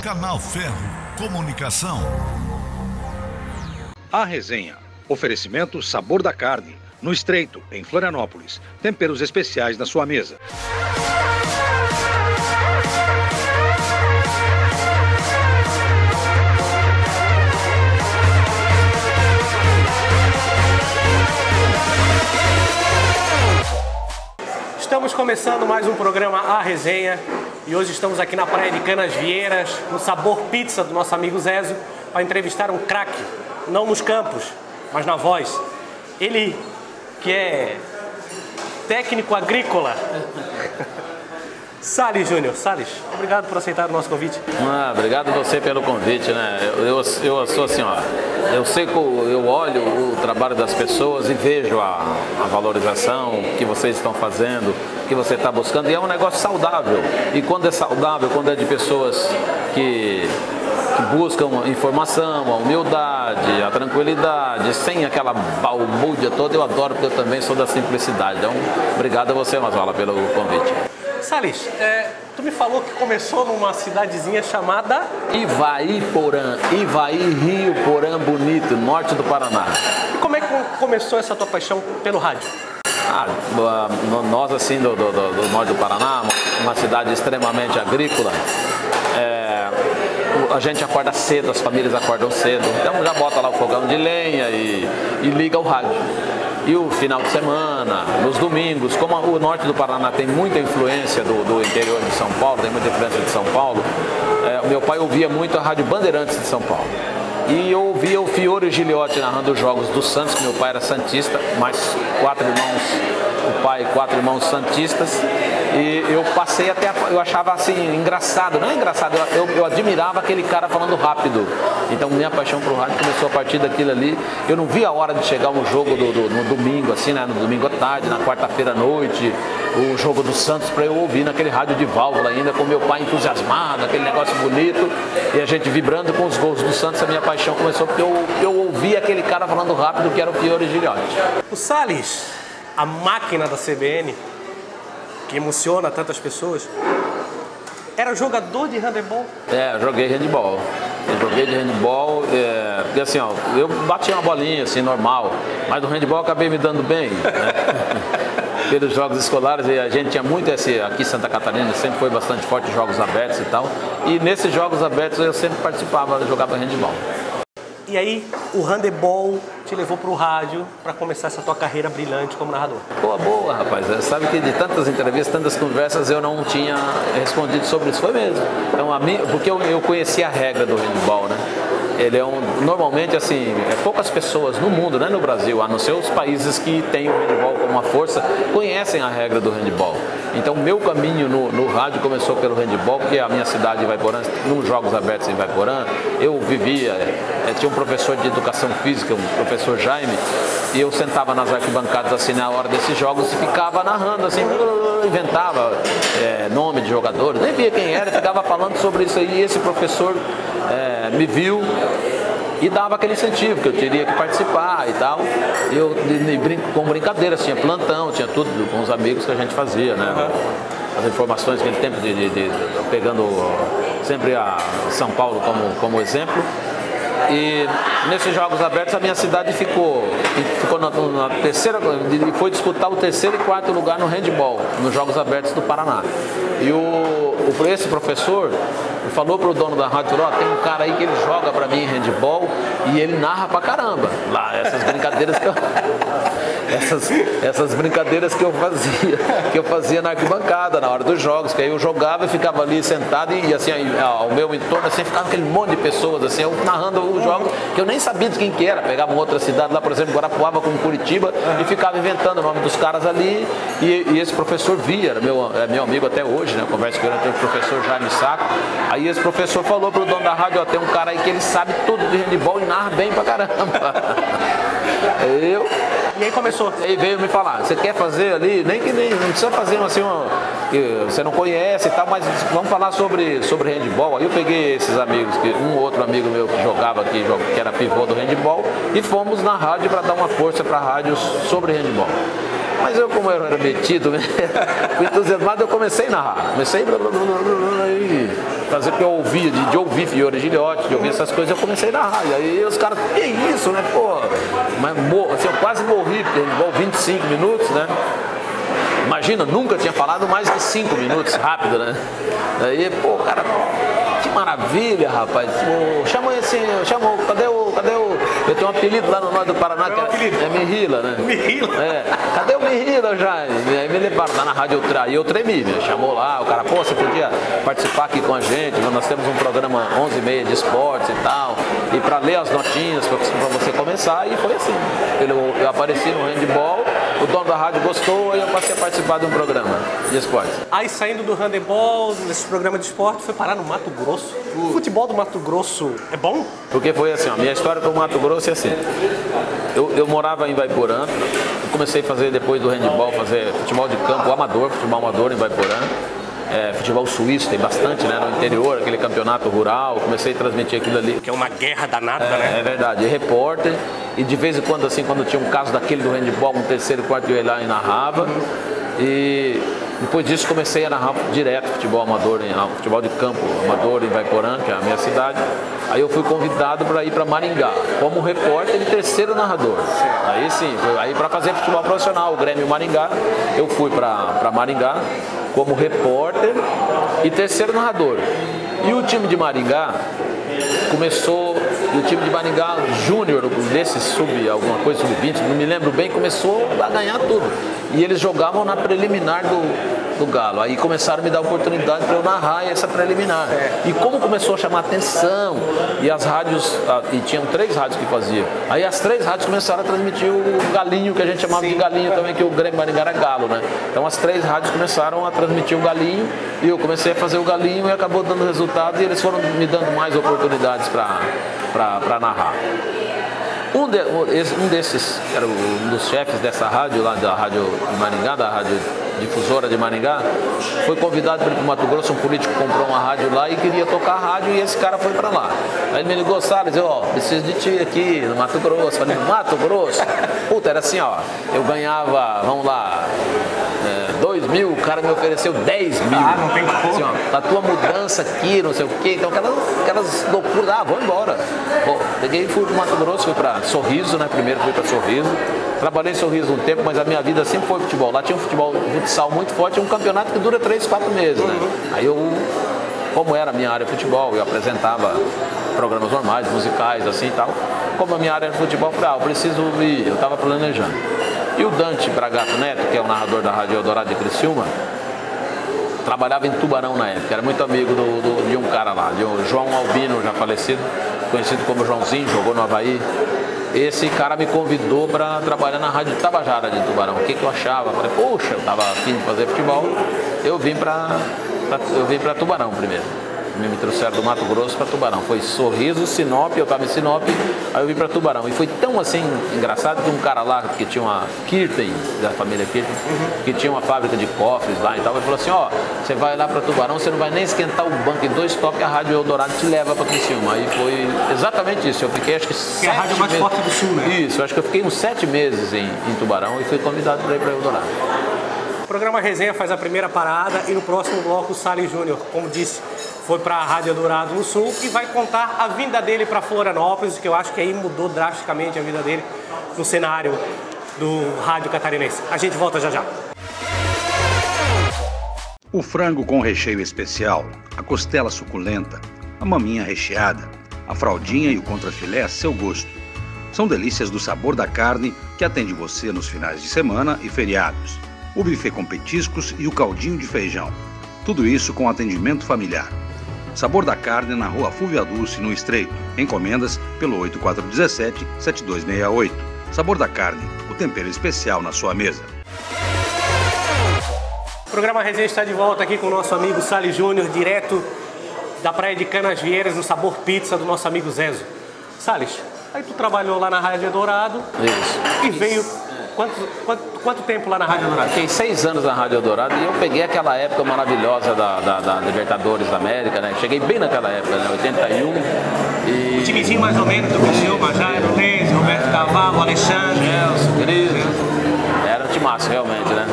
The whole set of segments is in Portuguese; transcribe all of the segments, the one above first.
Canal Ferro Comunicação. A Resenha. Oferecimento Sabor da Carne. No Estreito, em Florianópolis. Temperos especiais na sua mesa. Estamos começando mais um programa A Resenha e hoje estamos aqui na Praia de Canasvieiras, no Sabor Pizza do nosso amigo Zezo, para entrevistar um craque, não nos campos, mas na voz. Ele que é técnico agrícola. Salles Júnior. Salles, obrigado por aceitar o nosso convite. Obrigado a você pelo convite, né? Eu sou assim, ó. Eu olho o trabalho das pessoas e vejo a valorização que vocês estão fazendo, que você está buscando, e é um negócio saudável. E quando é saudável, quando é de pessoas que buscam informação, a humildade, a tranquilidade, sem aquela balbúrdia toda, eu adoro, porque eu também sou da simplicidade. Então, obrigado a você, Mazola, pelo convite. Salles, tu me falou que começou numa cidadezinha chamada Ivaiporã, Rio Porã Bonito, norte do Paraná. E como é que começou essa tua paixão pelo rádio? Nós assim do norte do Paraná, uma cidade extremamente agrícola, a gente acorda cedo, as famílias acordam cedo, então já bota lá o fogão de lenha e liga o rádio. E o final de semana, nos domingos, como o norte do Paraná tem muita influência do interior de São Paulo, tem muita influência de São Paulo, meu pai ouvia muito a Rádio Bandeirantes de São Paulo. E eu ouvia o Fiore Giliotti narrando os jogos do Santos, que meu pai era santista, mais 4 irmãos, o pai e 4 irmãos santistas. E eu passei eu achava assim, engraçado, não é engraçado, eu admirava aquele cara falando rápido. Então minha paixão pro rádio começou a partir daquilo ali. Eu não via a hora de chegar um jogo no domingo, assim, né? No domingo à tarde, na quarta-feira à noite, o jogo do Santos, para eu ouvir naquele rádio de válvula ainda, com meu pai entusiasmado, aquele negócio bonito, e a gente vibrando com os gols do Santos. A minha paixão começou porque eu ouvia aquele cara falando rápido, que era o Fiore Giliotti. O Salles, a máquina da CBN, que emociona tantas pessoas, era jogador de handebol? Eu joguei handebol. Joguei de handebol, porque assim, ó, eu bati uma bolinha assim, normal, mas no handebol eu acabei me dando bem, né? Pelos jogos escolares, e a gente tinha muito aqui em Santa Catarina, sempre foi bastante forte jogos abertos e tal, e nesses jogos abertos eu sempre participava, jogava handebol. E aí, o handebol te levou para o rádio para começar essa tua carreira brilhante como narrador? Boa, rapaz. Sabe que de tantas entrevistas, tantas conversas, eu não tinha respondido sobre isso. Foi mesmo. Então, porque eu conhecia a regra do handebol, né? Ele é normalmente, assim, poucas pessoas no mundo, né, no Brasil, a não ser os países que têm o handebol como uma força, conhecem a regra do handebol. Então, meu caminho no rádio começou pelo handebol, porque a minha cidade, Ivaiporã, nos Jogos Abertos em Ivaiporã, eu vivia, tinha um professor de educação física, um professor Jaime, e eu sentava nas arquibancadas, assim, na hora desses jogos, e ficava narrando, assim, inventava nome de jogadores, nem via quem era, ficava falando sobre isso aí, e esse professor me viu e dava aquele incentivo que eu teria que participar e tal. Eu, com brincadeiras, tinha plantão, tinha tudo com os amigos que a gente fazia, né? As informações aquele tempo pegando sempre a São Paulo como exemplo. E nesses Jogos Abertos a minha cidade ficou na terceira, e foi disputar o 3º e 4º lugar no handebol, nos Jogos Abertos do Paraná. E esse professor falou pro dono da rádio, tem um cara aí que ele joga pra mim em handebol e ele narra pra caramba. Lá, essas brincadeiras que eu fazia na arquibancada, na hora dos jogos, que aí eu jogava e ficava ali sentado e assim, ao meu entorno, assim, ficava aquele monte de pessoas, assim, eu narrando os jogos, que eu nem sabia de quem que era, pegava uma outra cidade lá, por exemplo, Guarapuava com Curitiba, e ficava inventando o nome dos caras ali, e esse professor via, era meu amigo até hoje, né, eu converso com ele, tem o professor Jaime Saco. Aí esse professor falou pro dono da rádio, tem um cara aí que ele sabe tudo de handebol e narra bem pra caramba. E aí começou. Aí veio me falar, você quer fazer ali, não precisa fazer assim, que você não conhece e tal, mas vamos falar sobre handebol. Aí eu peguei esses amigos, um outro amigo meu que jogava aqui, que era pivô do handebol, e fomos na rádio para dar uma força para a rádio sobre handebol. Mas eu, como eu era metido, fui entusiasmado, eu comecei a narrar. fazer porque eu ouvia, de ouvir Fiore Giliotti, de ouvir essas coisas, eu comecei na rádio. Aí os caras, que isso, né, pô? Mas assim, eu quase morri, porque handball 25 minutos, né? Imagina, nunca tinha falado mais de 5 minutos, rápido, né? Aí, pô, cara, que maravilha, rapaz. Pô, chamou assim, chamou, cadê o... Eu tenho um apelido lá no norte do Paraná, que é Mihila, né? Mihila? É, cadê o Mihila, Jaime? Aí me levaram lá na rádio, aí eu tremi, me chamou lá, o cara, pô, você podia participar aqui com a gente, nós temos um programa 11h30 de esportes e tal, e pra ler as notinhas, pra você começar, e foi assim. Eu apareci no handball, o dono da rádio gostou, e eu passei a participar de um programa de esportes. Aí saindo do handebol, desse programa de esporte, foi parar no Mato Grosso. O futebol do Mato Grosso é bom? Porque foi assim, ó, minha história com o Mato Grosso é assim. Eu morava em Ivaiporã, comecei a fazer depois do handebol, fazer futebol de campo amador, futebol amador em Ivaiporã. Futebol suíço, tem bastante, né, no interior, aquele campeonato rural, comecei a transmitir aquilo ali. Que é uma guerra danada, né? É verdade, e repórter, e de vez em quando, assim, quando tinha um caso daquele do handebol, um terceiro, quarto, eu ia lá e narrava. E depois disso comecei a narrar direto futebol amador, futebol de campo amador em Ivaiporã, que é a minha cidade. Aí eu fui convidado para ir para Maringá, como repórter e terceiro narrador. Aí sim, aí para fazer futebol profissional, o Grêmio Maringá, eu fui para Maringá como repórter e terceiro narrador. E o time de Maringá começou, o time de Maringá Júnior, desse sub-20, não me lembro bem, começou a ganhar tudo. E eles jogavam na preliminar do Galo. Aí começaram a me dar oportunidade para eu narrar essa preliminar. E como começou a chamar atenção, e as rádios, e tinham 3 rádios que faziam. Aí as 3 rádios começaram a transmitir o galinho, que a gente chamava de galinho também, que o Grêmio Maringá era galo, né? Então as 3 rádios começaram a transmitir o galinho, e eu comecei a fazer o galinho e acabou dando resultado, e eles foram me dando mais oportunidades para narrar. Um desses, era um dos chefes dessa rádio, lá da Rádio de Maringá, da Rádio Difusora de Maringá, foi convidado para ir para o Mato Grosso, um político comprou uma rádio lá e queria tocar a rádio, e esse cara foi para lá. Aí ele me ligou, Salles, preciso de ti aqui no Mato Grosso. Falei, no Mato Grosso? Puta, era assim, ó, eu ganhava, vamos lá, 2 mil, o cara me ofereceu 10 mil. Ah, não tem como. Assim, ó, a tua mudança aqui, não sei o quê, então aquelas loucuras, vou embora. Bom, peguei e fui para o Mato Grosso, fui para Sorriso, né, primeiro fui para Sorriso. Trabalhei em Sorriso um tempo, mas a minha vida sempre foi futebol. Lá tinha um futebol futsal muito forte, um campeonato que dura 3, 4 meses, né? Aí como era a minha área de futebol, eu apresentava programas normais, musicais, assim e tal. Como a minha área de futebol, eu falei, eu preciso ir, eu estava planejando. E o Dante Bragato Neto, que é o narrador da Rádio Eldorado de Criciúma, trabalhava em Tubarão na época, era muito amigo de um cara lá, de um João Albino, já falecido, conhecido como Joãozinho, jogou no Avaí. Esse cara me convidou para trabalhar na Rádio Tabajara de Tubarão. O que eu achava? Eu falei, poxa, eu estava afim de fazer futebol, eu vim para Tubarão primeiro. Me trouxeram do Mato Grosso para Tubarão. Foi Sorriso, Sinop, eu estava em Sinop, aí eu vim para Tubarão. E foi tão assim engraçado que um cara lá que tinha uma Kirten, da família Kirten, que tinha uma fábrica de cofres lá e tal, ele falou assim, você vai lá para Tubarão, você não vai nem esquentar o banco, em 2 toques a Rádio Eldorado te leva para Criciúma. Aí foi exatamente isso. Eu fiquei acho que 7 meses. É a rádio mais forte do sul, né? Isso, eu acho que eu fiquei uns 7 meses em Tubarão e fui convidado para ir para Eldorado. O programa Resenha faz a primeira parada e no próximo bloco o Salles Júnior, como disse, foi para a Rádio Eldorado no Sul e vai contar a vinda dele para Florianópolis, que eu acho que aí mudou drasticamente a vida dele no cenário do rádio catarinense. A gente volta já já. O frango com recheio especial, a costela suculenta, a maminha recheada, a fraldinha e o contrafilé a seu gosto. São delícias do Sabor da Carne que atende você nos finais de semana e feriados. O buffet com petiscos e o caldinho de feijão. Tudo isso com atendimento familiar. Sabor da Carne na Rua Fúvia Dulce, no Estreito. Encomendas pelo 8417-7268. Sabor da Carne, o tempero especial na sua mesa. O programa Resenha está de volta aqui com o nosso amigo Salles Júnior, direto da Praia de Canasvieiras, no Sabor Pizza do nosso amigo Zezo. Salles, aí tu trabalhou lá na Rádio Eldorado. Isso. E veio... Quanto tempo lá na Rádio Eldorado? Fiquei 6 anos na Rádio Eldorado e eu peguei aquela época maravilhosa da Libertadores da América, né? Cheguei bem naquela época, né? 81. E... O timezinho mais ou menos do Criciúma, Jairo Reis, Roberto Cavalo, Alexandre, Gelson, querido. Era um timaço realmente, né?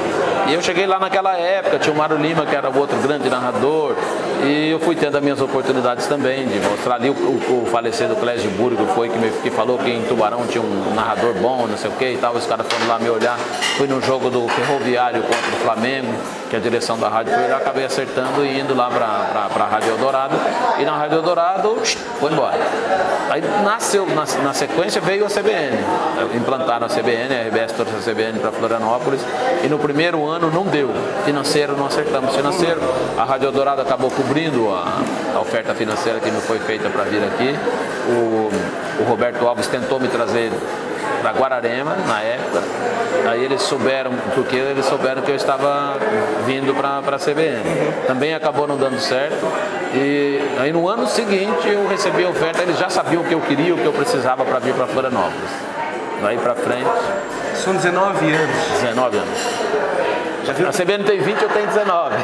E eu cheguei lá naquela época, tinha o Mário Lima, que era o outro grande narrador, E eu fui tendo as minhas oportunidades também de mostrar ali o falecido Clésio Burgo foi que falou que em Tubarão tinha um narrador bom, não sei o que e tal. Os caras foram lá me olhar. Fui no jogo do Ferroviário contra o Flamengo, que a direção da rádio foi, eu acabei acertando e indo lá para a Rádio Eldorado. E na Rádio Eldorado, foi embora. Aí nasceu, na sequência veio a CBN. Implantaram a CBN, a RBS trouxe a CBN para Florianópolis. E no primeiro ano não deu. Financeiro, não acertamos financeiro. A Rádio Eldorado acabou cobrindo a oferta financeira que me foi feita para vir aqui. O Roberto Alves tentou me trazer para Guararema, na época. Aí eles souberam que eu estava vindo para a CBN. Também acabou não dando certo. E aí no ano seguinte eu recebi a oferta, eles já sabiam o que eu queria, o que eu precisava para vir para Florianópolis. Daí para frente. São 19 anos. 19 anos. A CBN tem 20, eu tenho 19.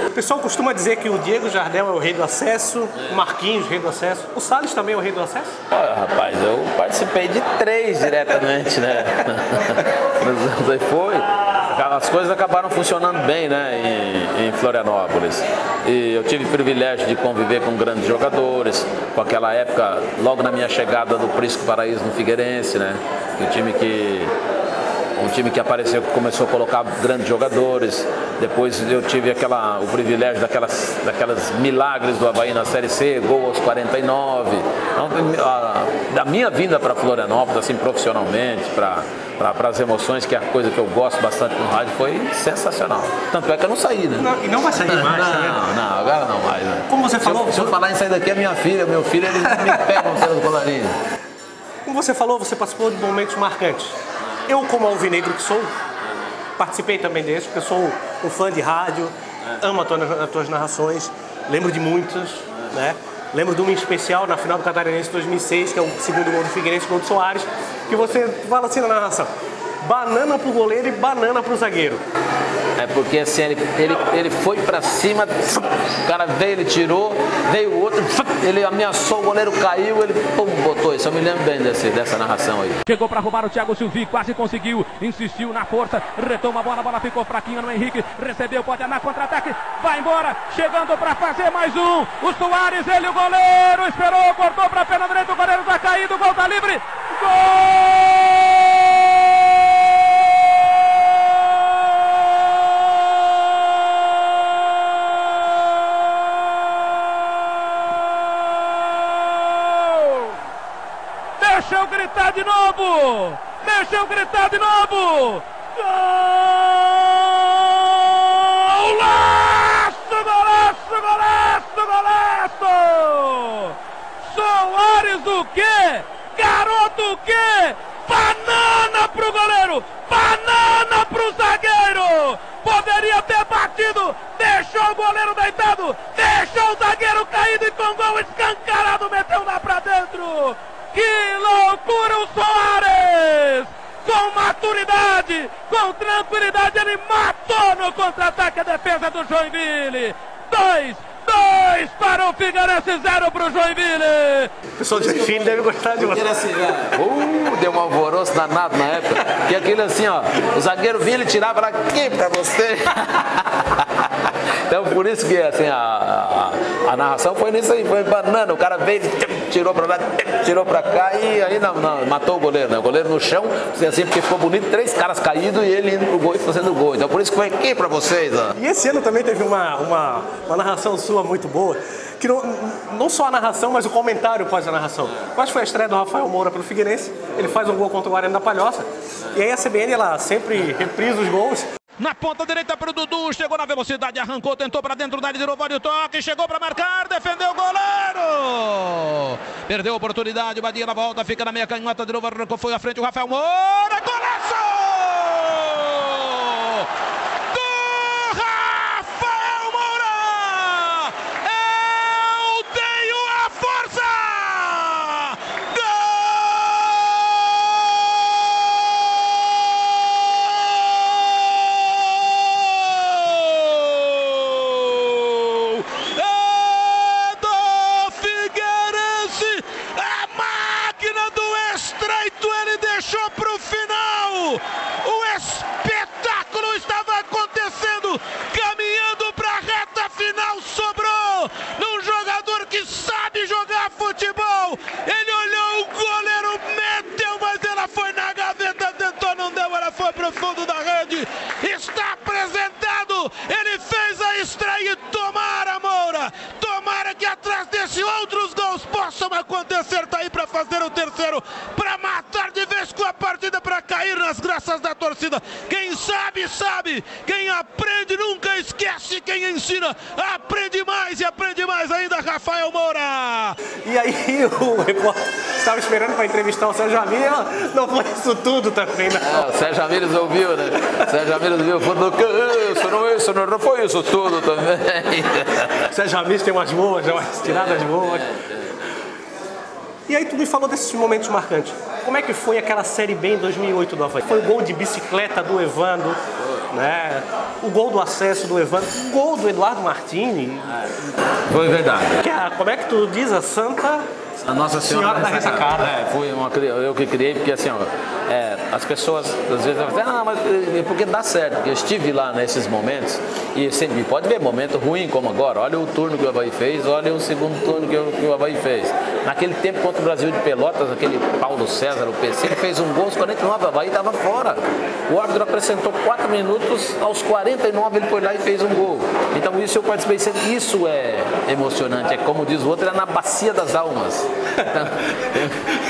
O pessoal costuma dizer que o Diego Jardel é o rei do acesso, o Marquinhos, rei do acesso. O Salles também é o rei do acesso? Olha, rapaz, eu participei de 3 diretamente, né? As coisas acabaram funcionando bem, né, em Florianópolis. E eu tive o privilégio de conviver com grandes jogadores, com aquela época, logo na minha chegada do Prisco Paraíso no Figueirense, né? Um time que apareceu, que começou a colocar grandes jogadores. Depois eu tive o privilégio daquelas milagres do Avaí na Série C, gol aos 49. Então, da minha vinda para Florianópolis, assim, profissionalmente, para as emoções, que é a coisa que eu gosto bastante no rádio, foi sensacional. Tanto é que eu não saí, né? E não vai sair mais, não, agora não mais. Né? Como você falou... Se eu falar em sair daqui, meu filho, eles me pegam pelo colarinho. Como você falou, você participou de momentos marcantes. Eu, como alvinegro que sou, participei também desse, porque eu sou um fã de rádio, amo as tuas narrações, lembro de muitas, né? Lembro de uma em especial na final do Catarinense 2006, que é o segundo gol do Figueirense, gol do Soares, que você fala assim na narração: banana pro goleiro e banana pro zagueiro. É porque assim, ele foi pra cima, o cara veio, ele tirou, veio o outro, ele ameaçou, o goleiro caiu, ele pum, botou isso. Eu me lembro bem dessa narração aí. Chegou pra roubar o Thiago Silvi, quase conseguiu, insistiu na força, retoma a bola ficou fraquinha no Henrique, recebeu, pode andar contra-ataque, vai embora, chegando pra fazer mais um, o Soares, ele, o goleiro, esperou, cortou pra perna direita, o goleiro tá caído, o gol tá livre, gol! Deixa eu gritar de novo! Deixa eu gritar de novo! Golaço, golaço, golaço, golaço! Soares o quê? Garoto o quê? Banana pro goleiro! Banana pro zagueiro! Poderia ter batido! Deixou o goleiro deitado! Deixou o zagueiro caído e com gol escancarado meteu lá pra dentro! Que loucura o Soares! Com maturidade, com tranquilidade, ele matou no contra-ataque a defesa do Joinville. 2 para o Figueirense, 0 para o Joinville. O pessoal de Joinville deve gostar de você. Deu um alvoroço danado na época. E aquilo assim, ó, o zagueiro vinha, ele tirava lá, aqui pra você. Então por isso que assim, a narração foi nisso aí, foi banana. O cara veio, tirou pra lá, tirou pra cá e aí não, matou o goleiro, né? O goleiro no chão, assim, porque ficou bonito, 3 caras caídos e ele indo pro gol e fazendo gol. Então por isso que foi aqui pra vocês, ó. E esse ano também teve uma narração sua muito boa, que não só a narração, mas o comentário após a narração. Quase foi a estreia do Rafael Moura pelo Figueirense, ele faz um gol contra o Guarani da Palhoça, e aí a CBN, ela sempre reprisa os gols. Na ponta direita para o Dudu, chegou na velocidade, arrancou, tentou para dentro da área, tirou o toque, chegou para marcar, defendeu o goleiro! Perdeu a oportunidade, o Badia na volta, fica na meia canhota, de novo arrancou, foi à frente o Rafael Moura, golaço! da torcida. Quem sabe, sabe. Quem aprende nunca esquece. Quem ensina aprende mais e aprende mais ainda, Rafael Moura. E aí o repórter estava esperando para entrevistar o Sérgio Ramírez, não foi isso tudo também, não. O Sérgio Ramírez ouviu, né? O Sérgio Ramírez ouviu, falou que isso não foi isso tudo também. O Sérgio Ramírez tem umas boas, umas tiradas boas. E aí tu me falou desses momentos marcantes. Como é que foi aquela Série B em 2008 do Avaí? Foi o gol de bicicleta do Evandro, né? O gol do acesso do Evandro, o gol do Eduardo Martini. Foi verdade. Como é que tu diz? A Nossa Senhora da Ressacada. Foi eu que criei, porque assim, ó, as pessoas às vezes falam, mas porque dá certo, porque eu estive lá nesses momentos e sempre pode ver momento ruim como agora. Olha o turno que o Avaí fez, olha o segundo turno que o Avaí fez. Naquele tempo contra o Brasil de Pelotas, aquele Paulo César, o PC, ele fez um gol aos 49, o Avaí estava fora. O árbitro acrescentou 4 minutos, aos 49 ele foi lá e fez um gol. Então isso eu participei sempre, isso é emocionante, é como diz o outro, é na bacia das almas.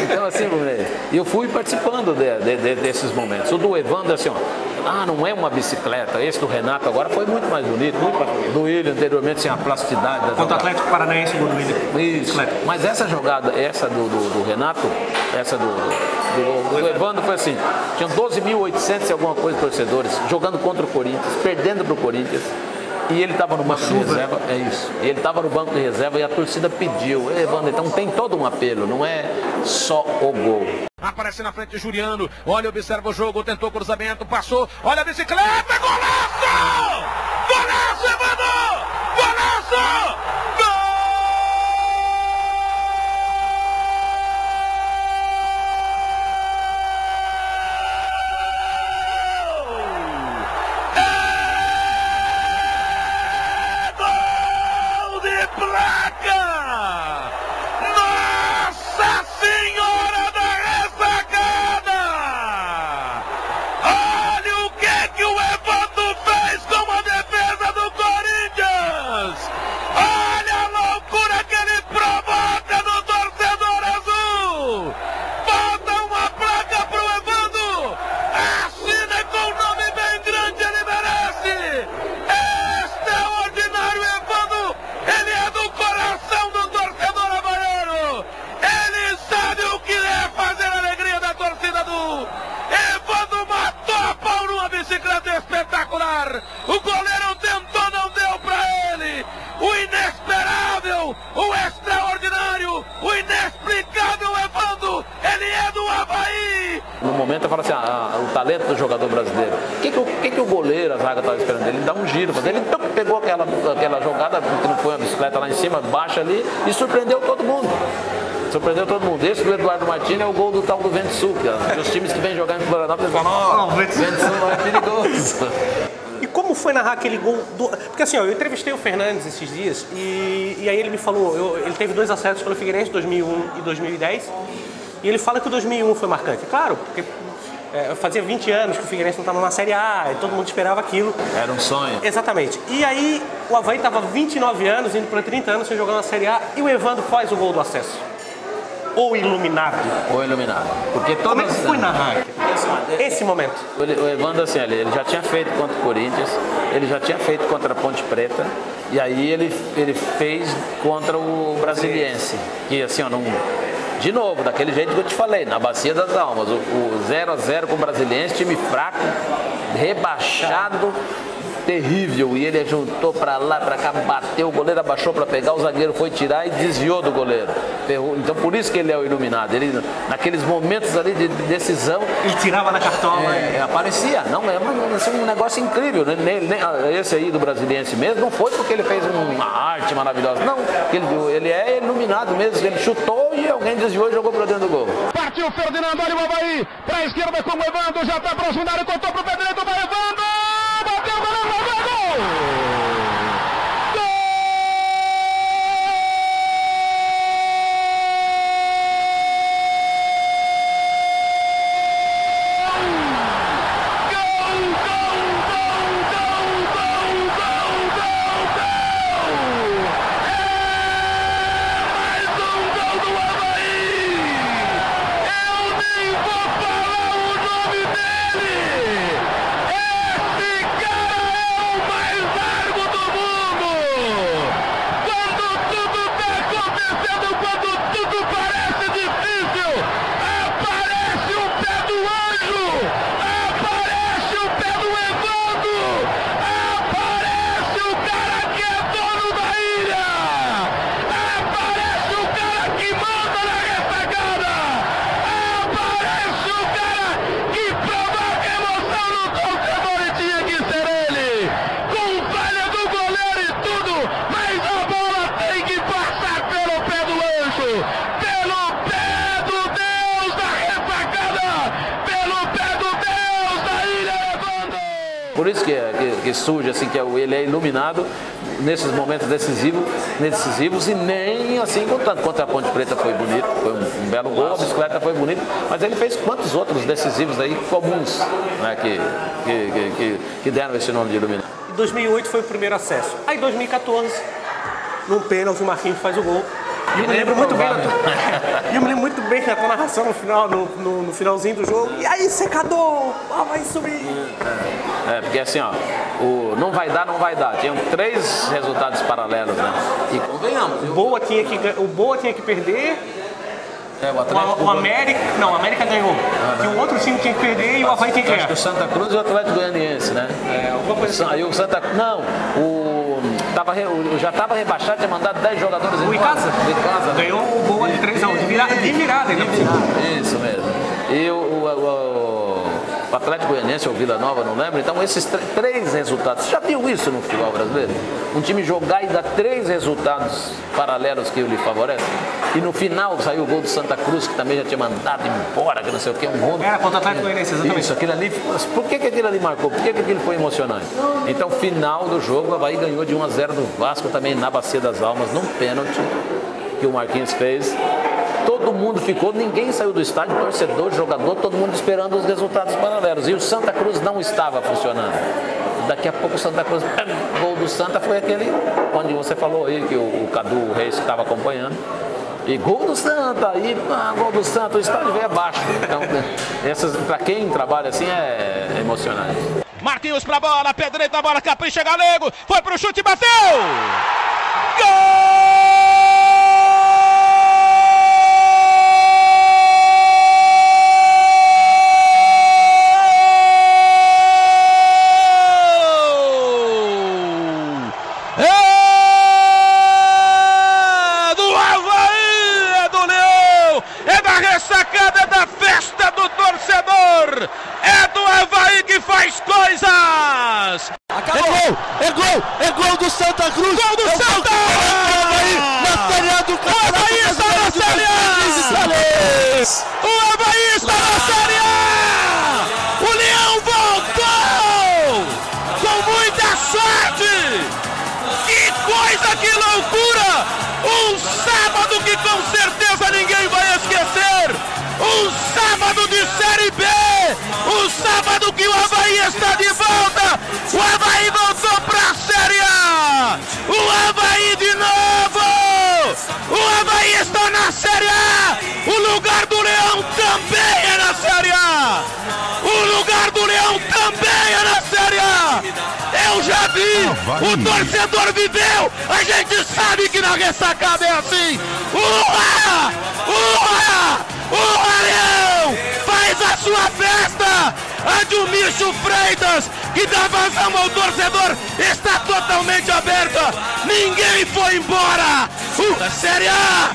Então assim, eu fui participando desses momentos. O do Evandro, assim, ó, não é uma bicicleta. Esse do Renato agora foi muito mais bonito. Do Willian anteriormente, assim, a plasticidade. Contra o Atlético Paranaense, do Willian. Isso. Mas essa jogada, essa do Renato, essa do Evandro foi assim, tinham 12.800 e alguma coisa de torcedores jogando contra o Corinthians, perdendo para o Corinthians. E ele estava no banco de reserva, é isso. Ele estava no banco de reserva e a torcida pediu. Evandro, então tem todo um apelo, não é só o gol. Aparece na frente Juliano, olha, observa o jogo, tentou cruzamento, passou, olha a bicicleta, golaço! Golaço, Evandro! Golaço! Gol! O goleiro tentou, não deu pra ele. O inesperável, o extraordinário, o inexplicável Evandro, ele é do Avaí. No momento eu falo assim, o talento do jogador brasileiro. O que o goleiro, a zaga estava esperando dele? Ele dá um giro, mas ele pegou aquela jogada, que não foi uma bicicleta lá em cima, baixa ali e surpreendeu todo mundo. Surpreendeu todo mundo. Esse do Eduardo Martini é o gol do tal do Vento Sul, que os times que vêm jogar em Florianópolis falam, o Vento Sul não é perigoso. E como foi narrar aquele gol? Porque assim, ó, eu entrevistei o Fernandes esses dias e aí ele me falou, ele teve 2 acessos pelo Figueirense em 2001 e 2010 e ele fala que o 2001 foi marcante. Claro, porque fazia 20 anos que o Figueirense não estava numa Série A e todo mundo esperava aquilo. Era um sonho. Exatamente. E aí o Avaí estava 29 anos, indo para 30 anos sem jogar na Série A e o Evandro faz o gol do acesso. Ou iluminado. Ou iluminado. Porque como é que foi narrar esse momento? O Evandro, assim, ele já tinha feito contra o Corinthians, ele já tinha feito contra a Ponte Preta, e aí ele fez contra o Brasiliense. Que assim, ó, não... De novo, daquele jeito que eu te falei, na bacia das almas. O 0-0 com o Brasiliense, time fraco, rebaixado, terrível, e ele juntou pra lá, pra cá, bateu, o goleiro abaixou pra pegar, o zagueiro foi tirar e desviou do goleiro. Então por isso que ele é o iluminado. Ele, naqueles momentos ali de decisão, ele tirava na cartola. Aparecia. Não, é um negócio incrível. Esse aí do Brasiliense mesmo, não foi porque ele fez uma arte maravilhosa. Não, ele é iluminado mesmo. Ele chutou e alguém desviou e jogou pra dentro do gol. Partiu o Ferdinando, olha o Avaí, pra esquerda com o Evandro, já tá próximo da área, cortou pro pé direito, vai Evandro! Bateu, gol! Por isso que surge assim, ele é iluminado nesses momentos decisivos e nem assim contra a Ponte Preta foi bonito, foi um belo gol, a bicicleta foi bonita, mas ele fez quantos outros decisivos aí comuns, né, que deram esse nome de iluminado. Em 2008 foi o primeiro acesso. Aí em 2014, num pênalti, o Marquinhos faz o gol. E eu me lembro muito bem da tua narração no finalzinho do jogo. E aí, secador, vai subir. Porque assim, ó, não vai dar. Tinham 3 resultados paralelos, né? E convenhamos. O Boa tinha que perder. O Atlético. O América ganhou. E o outro time tinha que perder e o Avaí tinha que ganhar. Acho que o Santa Cruz e o Atlético Goianiense, né? Alguma coisa assim. Aí o Santa Cruz. Não, já estava rebaixado, tinha mandado 10 jogadores O Icasa ganhou o Boa de 3-1, de virada. Isso mesmo. E o Atlético Goianiense ou Vila Nova, não lembro. Então esses 3 resultados, você já viu isso no futebol brasileiro? Um time jogar e dar 3 resultados paralelos que lhe favorecem? E no final saiu o gol do Santa Cruz, que também já tinha mandado embora, que não sei o que, um gol. Era contra o Atlético Goianiense, exatamente. Isso, aquilo ali, por que aquilo ali marcou? Por que aquilo foi emocionante? Então, final do jogo, o Avaí ganhou de 1-0 do Vasco, também na Bacia das Almas, num pênalti que o Marquinhos fez. Todo mundo ficou, ninguém saiu do estádio, torcedor, jogador, todo mundo esperando os resultados paralelos. E o Santa Cruz não estava funcionando. Daqui a pouco o Santa Cruz, o gol do Santa foi aquele onde você falou aí, que o Cadu Reis estava acompanhando. E gol do Santa, gol do Santa, o estádio veio abaixo. Então, para quem trabalha assim é emocionante. Marquinhos pra bola, pé direito da bola, capricha Galego, foi pro chute, bateu! Gol! É do Avaí que faz coisas! Acabou! É gol do Santa Cruz! Gol do Santa! Na Série A do Campeonato! O Avaí está na Série A! O Avaí está na Série A! O Leão voltou! Com muita sorte! Que coisa, que loucura! Um sábado que com certeza ninguém vai esquecer! Um sábado de Série B! Um sábado que o Avaí está de volta! O Avaí voltou para a Série A! O Avaí de novo! O Avaí está na Série A! O lugar do Leão também é na Série A! O lugar do Leão também é na Série A! Eu já vi! O torcedor viveu! A gente sabe que na ressacada é assim! Uá! Uá! O Leão faz a sua festa! A de Micho Freitas, que dá vazão ao torcedor, está totalmente aberta! Ninguém foi embora! É Série A!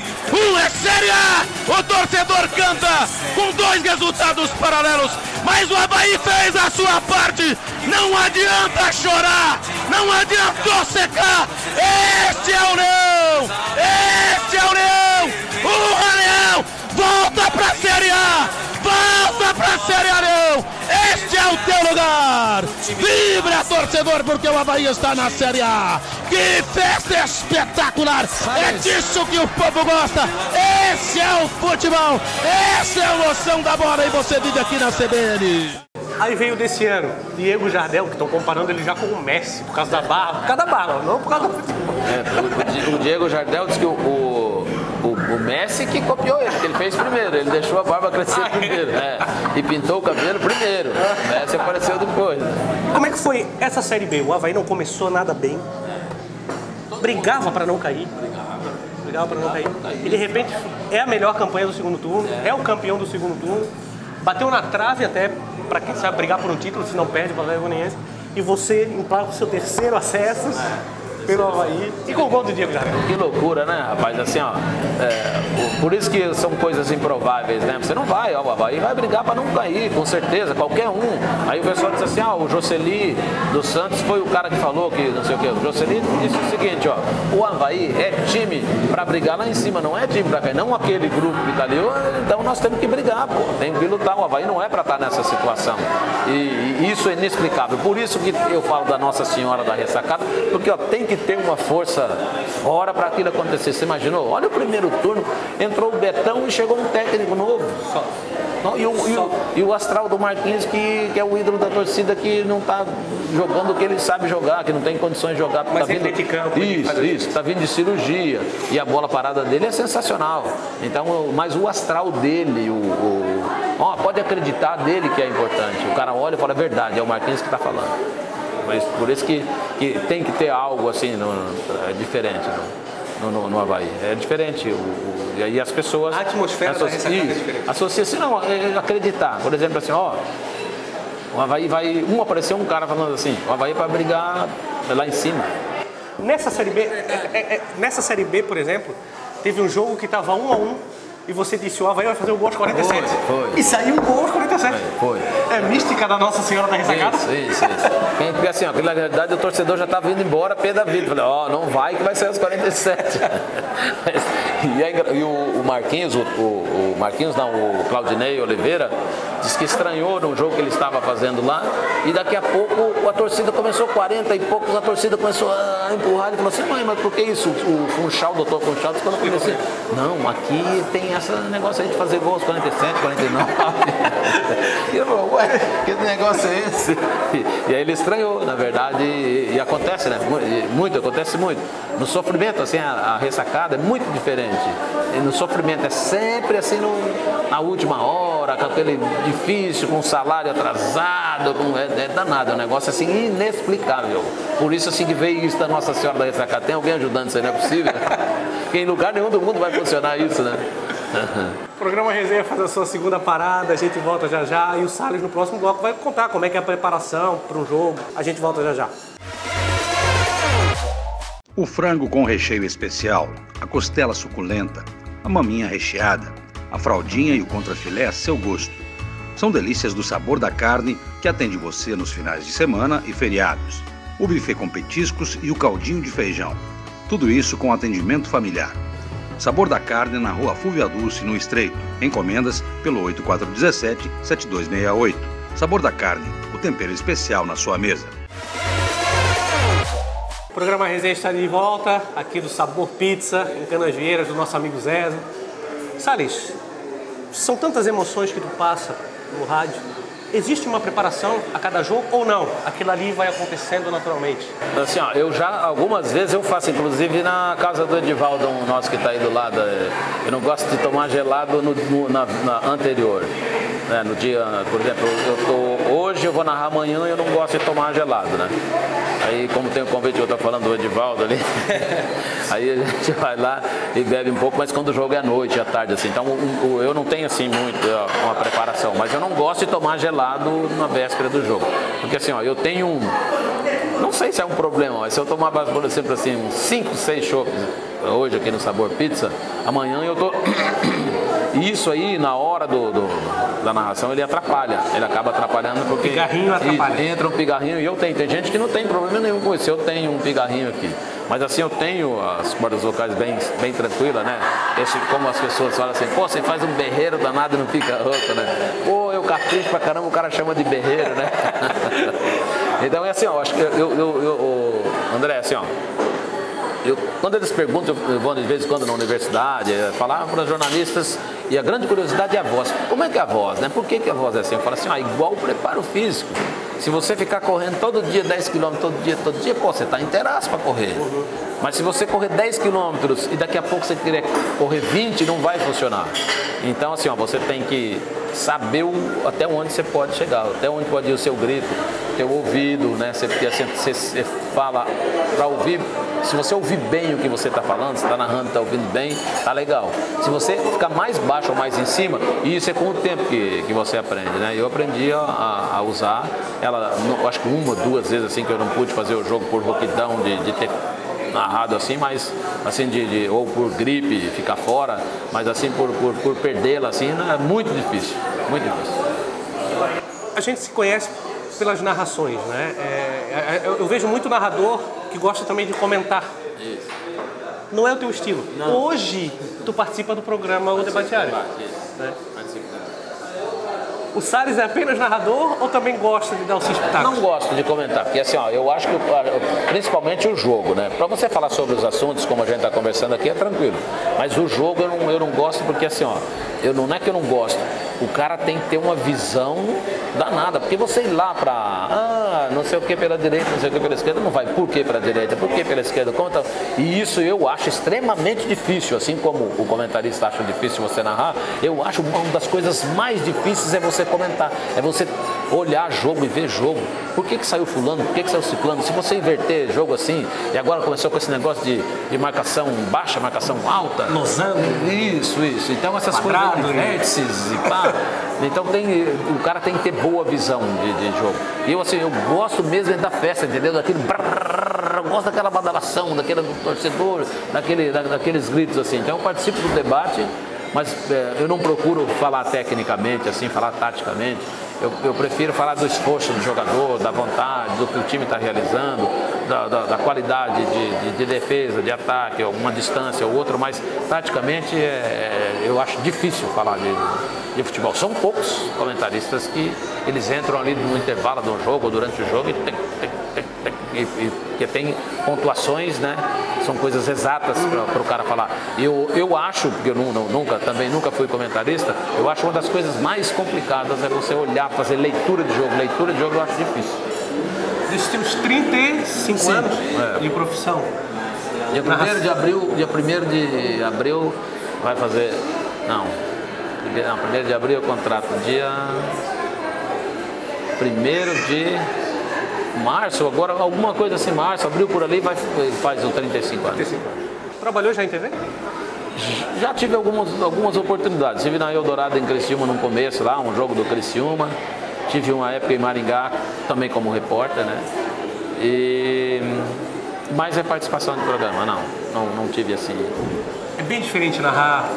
É Série A! O torcedor canta com 2 resultados paralelos, mas o Avaí fez a sua parte! Não adianta chorar! Não adianta secar! Este é o Leão! Este é o Leão! O Leão! Volta pra Série A! Volta pra Série A, Leão! Este é o teu lugar! Vibra, torcedor, porque o Avaí está na Série A! Que festa espetacular! É disso que o povo gosta! Esse é o futebol! Essa é a emoção da bola e você vive aqui na CBN! Aí veio desse ano, Diego Jardel, que estão comparando ele já com o Messi, por causa da barba. Por causa da barba, não por causa do futebol. O Diego Jardel disse que o Messi que copiou ele, que ele fez primeiro, ele deixou a barba crescer primeiro, e pintou o cabelo primeiro, o Messi apareceu depois. Como é que foi essa Série B? O Avaí não começou nada bem, brigava para não cair, e de repente é a melhor campanha do segundo turno, é o campeão do segundo turno, bateu na trave até, para quem sabe brigar por um título, se não perde para o Atlético Goianiense, e você emplaca o seu 3º acesso. pelo Avaí e com o gol do Diego Jardel. Que loucura, né, rapaz? Assim, ó, por isso que são coisas improváveis, né? Você não vai, ó, o Avaí vai brigar para não cair, com certeza, qualquer um. Aí o pessoal diz assim, o Jocely dos Santos foi o cara que falou que não sei o que. O Jocely disse o seguinte, ó, o Avaí é time para brigar lá em cima, não é time para cair, não aquele grupo que tá ali. Então nós temos que brigar, pô, tem que lutar. O Avaí não é para estar nessa situação. E isso é inexplicável. Por isso que eu falo da Nossa Senhora da Ressacada, porque ó, tem que ter uma força fora para aquilo acontecer. Você imaginou? Olha o primeiro turno, entrou o Betão e chegou um técnico novo. E o astral do Marquinhos, que é o ídolo da torcida, que não está jogando o que ele sabe jogar, que não tem condições de jogar. Mas tá vindo de campo. Isso, está vindo de cirurgia. E a bola parada dele é sensacional. Então, mas o astral dele, pode acreditar dele que é importante. O cara olha e fala, é verdade, é o Marquinhos que está falando. Por isso que tem que ter algo assim diferente no Avaí. É diferente. E aí as pessoas... A atmosfera da Ressacada é diferente. Associa-se, não, acreditar. Por exemplo, assim, o Avaí vai... apareceu um cara falando assim, o Avaí vai brigar lá em cima. Nessa Série B, por exemplo, teve um jogo que estava 1-1 e você disse, o Avaí vai fazer o gol aos 47. Foi. E saiu um gol aos 47. Foi. É mística da Nossa Senhora da Ressacada? Isso. Porque assim, na verdade o torcedor já estava indo embora pé da vida. Falei, não vai que vai ser aos 47. E o Marquinhos, o Marquinhos não, o Claudinei Oliveira, disse que estranhou no jogo que ele estava fazendo lá. E daqui a pouco a torcida começou, 40 e poucos, a torcida começou a empurrar. Ele falou assim, mãe, mas por que isso? O Funchal, o doutor Funchal, disse quando eu falei assim, não, aqui tem esse negócio aí de fazer gol aos 47, 49. E ele falou, ué, que negócio é esse? E aí ele estranhou, na verdade, e acontece, né? Acontece muito. No sofrimento, assim, a ressacada é muito diferente. E no sofrimento é sempre assim na última hora, com aquele difícil, com salário atrasado, é danado, é um negócio assim inexplicável. Por isso assim que veio isso da Nossa Senhora da Ressacada. Tem alguém ajudando isso aí, não é possível? Porque em lugar nenhum do mundo vai funcionar isso, né? O programa Resenha faz a sua segunda parada, a gente volta já já e o Salles no próximo bloco vai contar como é que é a preparação para um jogo. A gente volta já já. O frango com recheio especial, a costela suculenta, a maminha recheada, a fraldinha e o contrafilé a seu gosto. São delícias do Sabor da Carne que atende você nos finais de semana e feriados. O buffet com petiscos e o caldinho de feijão. Tudo isso com atendimento familiar. Sabor da Carne na Rua Fúvia Dulce, no Estreito. Encomendas pelo 8417-7268. Sabor da Carne, o tempero especial na sua mesa. O programa Resenha está de volta, aqui do Sabor Pizza, em Canasvieiras, do nosso amigo Zezo. Salles, são tantas emoções que tu passa no rádio. Existe uma preparação a cada jogo ou não? Aquilo ali vai acontecendo naturalmente? Assim, eu já, algumas vezes eu faço, inclusive na casa do Edivaldo, nosso que está aí do lado. Eu não gosto de tomar gelado na anterior. Né? No dia, por exemplo, hoje eu vou narrar amanhã e eu não gosto de tomar gelado, né? Aí, como tem o convite que eu estou falando do Edivaldo ali, aí a gente vai lá e bebe um pouco, mas quando o jogo é à noite, à tarde, assim. Então, eu não tenho, assim, muito uma preparação, mas eu não gosto de tomar gelado na véspera do jogo. Porque, assim, eu tenho não sei se é um problema, mas se eu tomar, por exemplo, assim, uns 5, 6 chopps hoje aqui no Sabor Pizza, amanhã eu tô... Isso aí, na hora da narração, ele atrapalha. Ele acaba atrapalhando porque... Pigarrinho atrapalha. Entra um pigarrinho e eu tenho. Tem gente que não tem problema nenhum com isso. Eu tenho um pigarrinho aqui. Mas assim, eu tenho as cordas vocais bem tranquilas, né? Como as pessoas falam assim, pô, você faz um berreiro danado e não fica rouco, né? Pô, eu capricho pra caramba, o cara chama de berreiro, né? Então é assim, ó, acho que André, assim, ó. Quando eles perguntam, eu vou de vez em quando na universidade, falar para os jornalistas, e a grande curiosidade é a voz. Como é que é a voz, né? Por que a voz é assim? Eu falo assim, igual o preparo físico. Se você ficar correndo todo dia 10 km, todo dia, pô, você está inteiraço para correr. Mas se você correr 10 km e daqui a pouco você querer correr 20, não vai funcionar. Então, assim, ó, você tem que saber até onde você pode chegar, até onde pode ir o seu grito, o teu ouvido, né? Porque assim, você fala para ouvir. Se você ouvir bem o que você está falando, você está narrando, está ouvindo bem, tá legal. Se você ficar mais baixo ou mais em cima, isso é com o tempo que você aprende, né? Eu aprendi a usar ela, acho que 1 ou 2 vezes assim que eu não pude fazer o jogo por rouquidão de ter narrado assim, mas assim ou por gripe, ficar fora, mas assim por perdê-la assim, é muito difícil, muito difícil. A gente se conhece pelas narrações, né? Eu vejo muito narrador que gosta também de comentar. Isso. Não é o teu estilo. Não. Hoje, tu participa do programa O Debate Diário. Né? O Salles é apenas narrador ou também gosta de dar o seu espetáculo? Não gosto de comentar, porque assim, ó, eu acho que principalmente o jogo, né? Para você falar sobre os assuntos, como a gente está conversando aqui, é tranquilo. Mas o jogo eu não gosto porque assim, ó, não é que eu não gosto. O cara tem que ter uma visão danada, porque você ir lá para não sei o que pela direita, não sei o que pela esquerda, não vai por que pela direita, por que pela esquerda, conta. E isso eu acho extremamente difícil, assim como o comentarista acha difícil você narrar, eu acho uma das coisas mais difíceis é você comentar, é você olhar jogo e ver jogo. Por que saiu fulano, por que saiu ciclano? Se você inverter jogo assim, e agora começou com esse negócio de marcação baixa, marcação alta. Losango. Isso. Então essas Quadrado, coisas, vértices e pá. Então o cara tem que ter boa visão de jogo. E eu assim, eu gosto mesmo da festa, entendeu? Daquele eu gosto daquela badalação, daquele torcedor, daqueles gritos assim. Então eu participo do debate, mas eu não procuro falar tecnicamente, assim, falar taticamente. Eu prefiro falar do esforço do jogador, da vontade, do que o time está realizando, da qualidade de defesa, de ataque, uma distância ou outra, mas taticamente eu acho difícil falar de futebol. São poucos comentaristas que eles entram ali no intervalo do jogo ou durante o jogo que tem pontuações, né? São coisas exatas para o cara falar. Eu acho, porque eu nunca fui comentarista, eu acho uma das coisas mais complicadas é você olhar, fazer leitura de jogo. Leitura de jogo eu acho difícil. Desses teus 35 anos de profissão. Dia 1º de abril vai fazer... Não, 1º de abril é o contrato. Dia 1º de março, agora alguma coisa assim, março, abril por ali, faz os 35 anos. Trabalhou já em TV? Já tive algumas oportunidades. Tive na Eldorado em Criciúma no começo, lá, um jogo do Criciúma. Tive uma época em Maringá, também como repórter, né? Mas é participação de programa, não tive assim. É bem diferente narrar.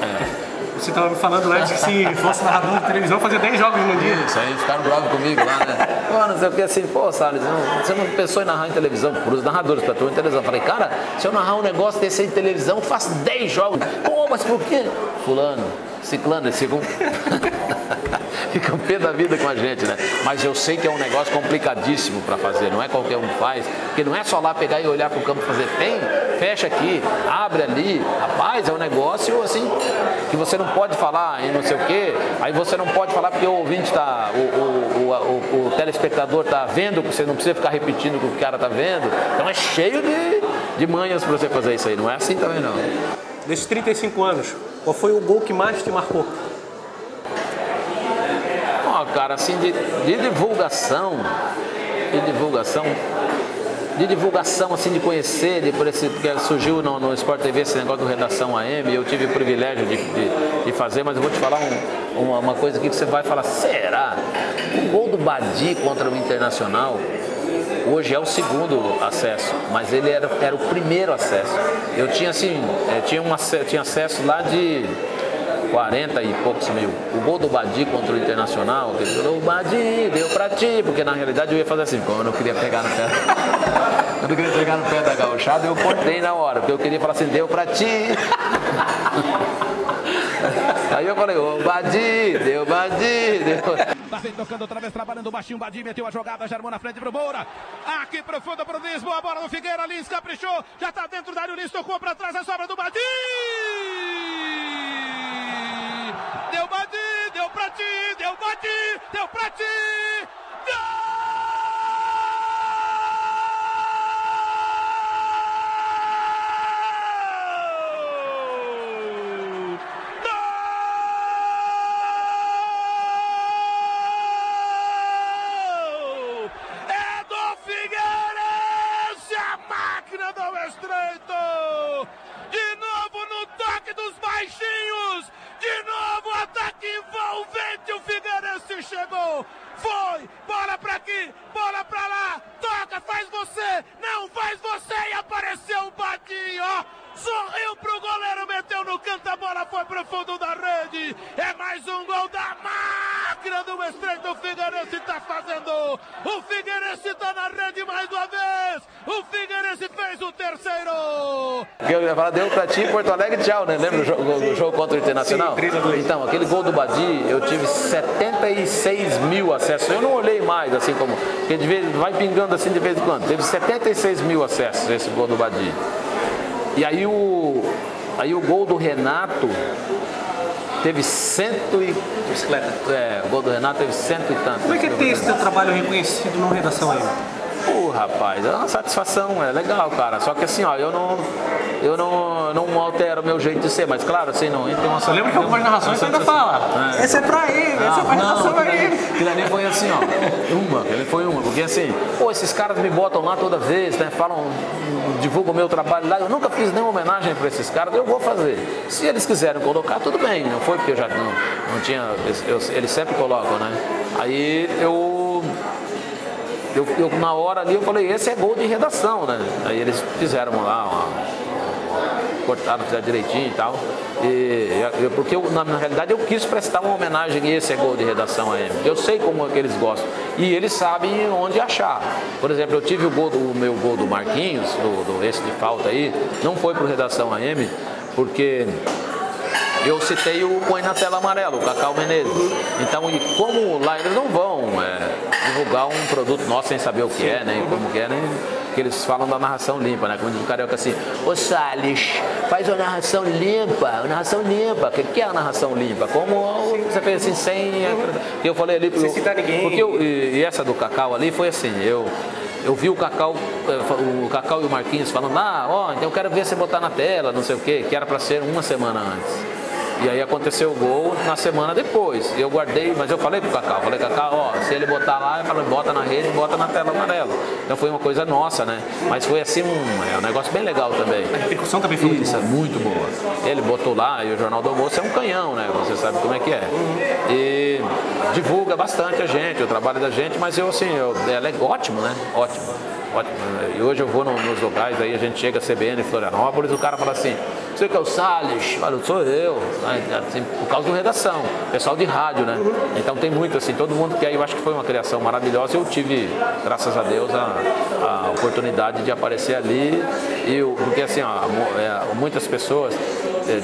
Você estava me falando antes que se fosse narrador de televisão, fazia 10 jogos no dia. Isso aí, ficaram bravos comigo lá, né? Não sei o que assim, pô, Salles, você não pensou em narrar em televisão? Por os narradores, pra turma em televisão. Falei, cara, se eu narrar um negócio desse aí em televisão, eu faço 10 jogos. Pô, mas por quê? Fulano, ciclano, esse segundo. Fica um pé da vida com a gente, né? Mas eu sei que é um negócio complicadíssimo para fazer, não é qualquer um faz, porque não é só lá pegar e olhar para o campo e fazer, fecha aqui, abre ali, rapaz, é um negócio assim, que você não pode falar em não sei o quê, aí você não pode falar porque o ouvinte tá, o telespectador tá vendo, você não precisa ficar repetindo o que o cara tá vendo, então é cheio de manhas para você fazer isso aí, não é assim também não. Nesses 35 anos, qual foi o gol que mais te marcou? Cara, assim, de divulgação, assim, de conhecer, porque surgiu no Sport TV esse negócio do Redação AM, eu tive o privilégio de fazer, mas eu vou te falar uma coisa aqui que você vai falar, será? O gol do Badi contra o Internacional, hoje é o segundo acesso, mas ele era o primeiro acesso. Eu tinha, assim, tinha acesso lá de 40 e poucos mil. O gol do Badi contra o Internacional, ele falou, o Badi, deu pra ti, porque na realidade eu ia fazer assim, como eu não queria pegar no pé. Eu não queria pegar no pé da gauchada, eu cortei na hora, porque eu queria falar assim, deu pra ti. Aí eu falei, ô Badi, deu Badi, deu. Tá vem tocando outra vez, trabalhando o baixinho, Badi meteu a jogada, já armou na frente pro Moura. Aqui profundo pro Lisboa, a bola do Figueira, Lins caprichou, já tá dentro da área, o Lins tocou pra trás, a sobra do Badi. Deu Badi, deu pra ti, deu Badi, deu pra ti. Gol! Chegou, foi, bola pra sorriu pro goleiro, meteu no canto, a bola foi pro fundo da rede. É mais um gol da máquina do estreito. O Figueirense tá fazendo. O Figueirense tá na rede mais uma vez. O Figueirense fez o terceiro. Eu ia falar, deu pra ti em Porto Alegre, tchau, né? Lembra o jogo contra o Internacional? Sim, então, aquele gol do Badi, eu tive 76 mil acessos. Eu não olhei mais, assim como... Porque de vez, vai pingando assim de vez em quando. Teve 76 mil acessos esse gol do Badi. E aí o gol do Renato teve Bicicleta. o gol do Renato teve cento e tanto. Como é que é ter esse teu trabalho reconhecido no Redação aí? Pô, rapaz, é uma satisfação, é legal, cara. Só que assim, ó, eu não altero o meu jeito de ser, mas claro, assim, não entra uma... Eu lembro que algumas narrações você ainda fala. Esse é pra ele, esse é pra redação aí. Aquilo ali foi assim, ó, porque assim, pô, esses caras me botam lá toda vez, né, falam, divulgam o meu trabalho lá, eu nunca fiz nenhuma homenagem pra esses caras, eu vou fazer. Se eles quiserem colocar, tudo bem, não foi porque eu já não tinha, eles sempre colocam, né. Aí eu na hora ali eu falei, esse é gol de redação, né? Aí eles fizeram lá, cortaram, fizeram direitinho e tal. Porque na realidade eu quis prestar uma homenagem a esse gol de redação AM. Eu sei como é que eles gostam. E eles sabem onde achar. Por exemplo, eu tive o meu gol do Marquinhos, esse de falta aí, não foi pro Redação AM, porque eu citei o Põe na Tela Amarelo, o Cacau Menezes. Então, e como lá eles não vão divulgar um produto nosso sem saber o que é, né? E como que é, né? Que eles falam da narração limpa, né? Como diz o carioca assim, ô Salles, faz uma narração limpa, o que é a narração limpa? Como você fez assim, sem... Eu falei ali... Sem citar ninguém. E essa do Cacau ali foi assim, eu vi o Cacau e o Marquinhos falando, então eu quero ver você botar na tela, não sei o quê, que era para ser uma semana antes. E aí aconteceu o gol na semana depois. Eu guardei, mas eu falei pro Cacau, Cacau, se ele botar lá, eu falei, bota na rede, bota na tela amarela. Então foi uma coisa nossa, né? Mas foi assim um negócio bem legal também. A repercussão também foi muito boa. Ele botou lá, e o Jornal do Almoço é um canhão, né? Você sabe como é que é. E divulga bastante a gente, o trabalho da gente, mas é ótimo, né? Ótimo. E hoje eu vou nos locais, aí a gente chega a CBN em Florianópolis, o cara fala assim, você que é o Salles? Fala, sou eu, assim, por causa do Redação, pessoal de rádio, né? Então tem muito assim, todo mundo que aí eu acho que foi uma criação maravilhosa. Eu tive, graças a Deus, a oportunidade de aparecer ali, porque assim, muitas pessoas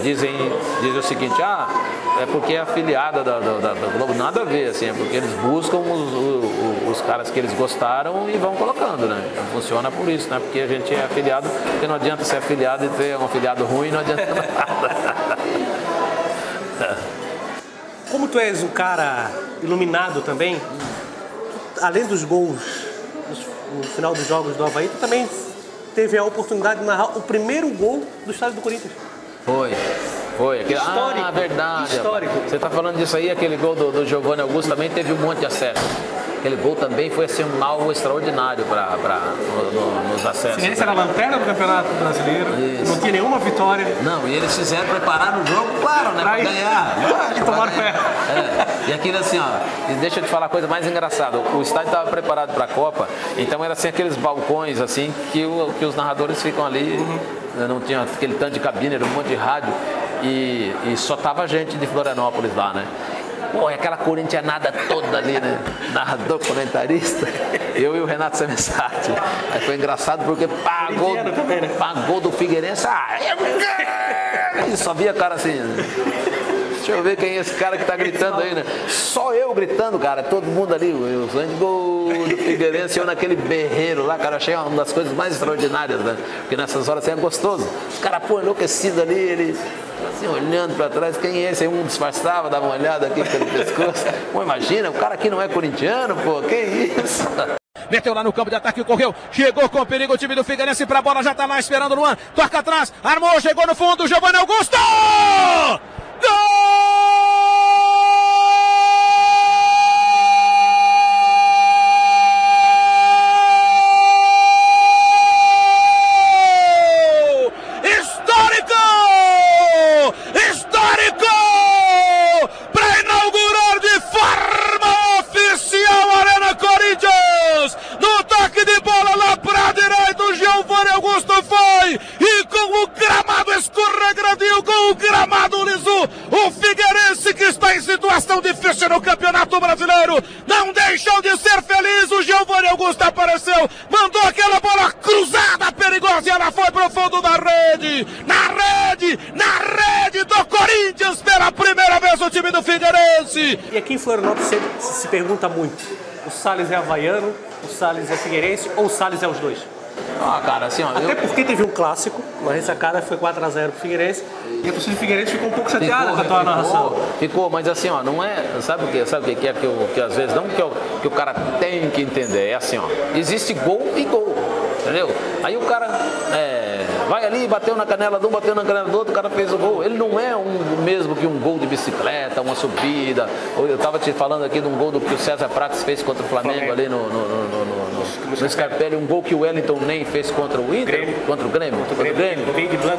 dizem o seguinte, é porque é afiliada da Globo, nada a ver, assim, é porque eles buscam os caras que eles gostaram e vão colocando, né? Funciona por isso, né? Porque a gente é afiliado, porque não adianta ser afiliado e ter um afiliado ruim, não adianta nada. Como tu és um cara iluminado também, além dos gols no final dos jogos do Avaí, tu também teve a oportunidade de narrar o primeiro gol do estádio do Corinthians. Foi. Histórico. Verdade. Histórico. Você está falando disso aí, aquele gol do Giovanni Augusto também teve um monte de acesso. Aquele gol também foi assim, algo extraordinário nos acessos. Esse era a lanterna do Campeonato Brasileiro, Isso. Não tinha nenhuma vitória. Não, e eles fizeram preparar o jogo, claro, né? Pra ganhar. E tomaram pé. E aquilo assim, e deixa eu te falar a coisa mais engraçada. O estádio estava preparado para a Copa, então era assim aqueles balcões assim que os narradores ficam ali. Não tinha aquele tanto de cabine, era um monte de rádio. E só tava gente de Florianópolis lá, né? Pô, aquela corintianada toda ali, né? Narrador, comentarista. Eu e o Renato Semessati. Aí foi engraçado porque pagou do Figueirense. E só via cara assim. Deixa eu ver quem é esse cara que tá gritando aí, né? Só eu gritando, cara. Todo mundo ali. O gol do Figueirense, eu naquele berreiro lá, cara. Achei uma das coisas mais extraordinárias, né? Porque nessas horas assim é gostoso. Os caras, enlouquecido ali, ele... assim, olhando pra trás, quem é esse? Aí um disfarçava, dava uma olhada aqui pelo pescoço. Pô, imagina, o cara aqui não é corintiano, pô, que isso? Meteu lá no campo de ataque, correu, chegou com perigo o time do Figueirense pra bola, já tá lá esperando o Luan, toca atrás, armou, chegou no fundo, Giovanni Augusto! Gol! No toque de bola lá pra direita, o Giovanni Augusto foi, e com o gramado gramado liso. O Figueirense, que está em situação difícil no Campeonato Brasileiro, não deixou de ser feliz. O Giovanni Augusto apareceu, mandou aquela bola cruzada perigosa e ela foi pro fundo da rede. Na rede do Corinthians pela primeira vez o time do Figueirense. E aqui em Florianópolis se pergunta muito: o Salles é havaiano, o Salles é figueirense ou o Salles é os dois? Ah, cara, assim, ó. Até porque teve um clássico, uma ressacada, foi 4-0 pro Figueirense. E a torcida do Figueirense ficou um pouco chateada com a tua narração. Ficou, mas assim, ó, não é. Sabe o que? Sabe o que é que às vezes não que o cara tem que entender? É assim, ó. Existe gol e gol. Entendeu? Aí o cara vai ali, bateu na canela de um, bateu na canela do outro, o cara fez o gol. Ele não é o mesmo que um gol de bicicleta, uma subida. Eu estava te falando aqui de um gol que o César Prates fez contra o Flamengo ali no Scarpelli, um gol que o Wellington nem fez contra o Inter, contra o Grêmio.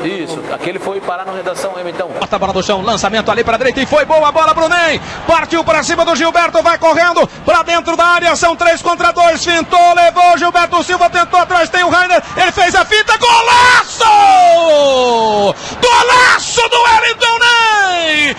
Isso, aquele foi parar na redação, então. Bota a bola no chão, lançamento ali para a direita e foi boa a bola pro Ney. Partiu para cima do Gilberto, vai correndo para dentro da área, são 3 contra 2, fintou, levou, Gilberto Silva tentou atrás, tem o Rainer, ele fez a fita, golaço! Golaço do Wellington Ney!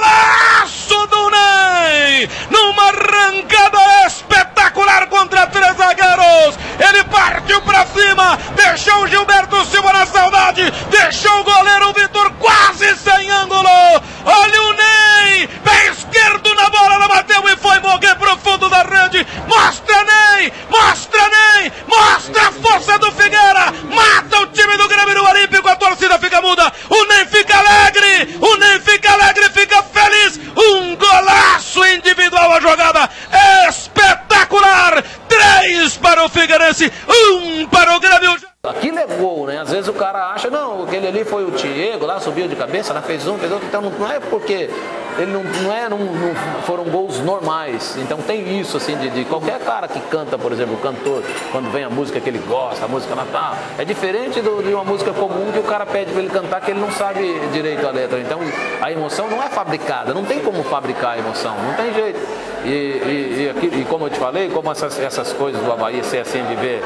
Golaço do Ney! Numa arrancada espetacular contra 3 zagueiros! Ele partiu pra cima, deixou o Gilberto Silva na saudade, deixou o goleiro Vitor quase sem ângulo! Olha o Ney! Pé esquerdo na bola, ela bateu e foi morrer pro fundo da rede! Mostra Ney! Mostra Ney! Mostra a força do Figueira! Mata o time do Grêmio no Olímpico, a torcida fica muda! O Ney fica alegre! O Ney fica alegre, fica feliz! Um golaço individual, a jogada espetacular! 3 para o Figueirense, 1 para o Grêmio. Aquilo é gol, né? Às vezes o cara acha, não, aquele ali foi o Diego, lá subiu de cabeça, lá fez um, fez outro, então não é porque ele não foram gols normais. Então tem isso, assim, de qualquer cara que canta, por exemplo, o cantor, quando vem a música que ele gosta, a música natal, é diferente de uma música comum que o cara pede pra ele cantar que ele não sabe direito a letra. Então a emoção não é fabricada, não tem como fabricar a emoção, não tem jeito. E como eu te falei, como essas coisas do Avaí ser assim, de ver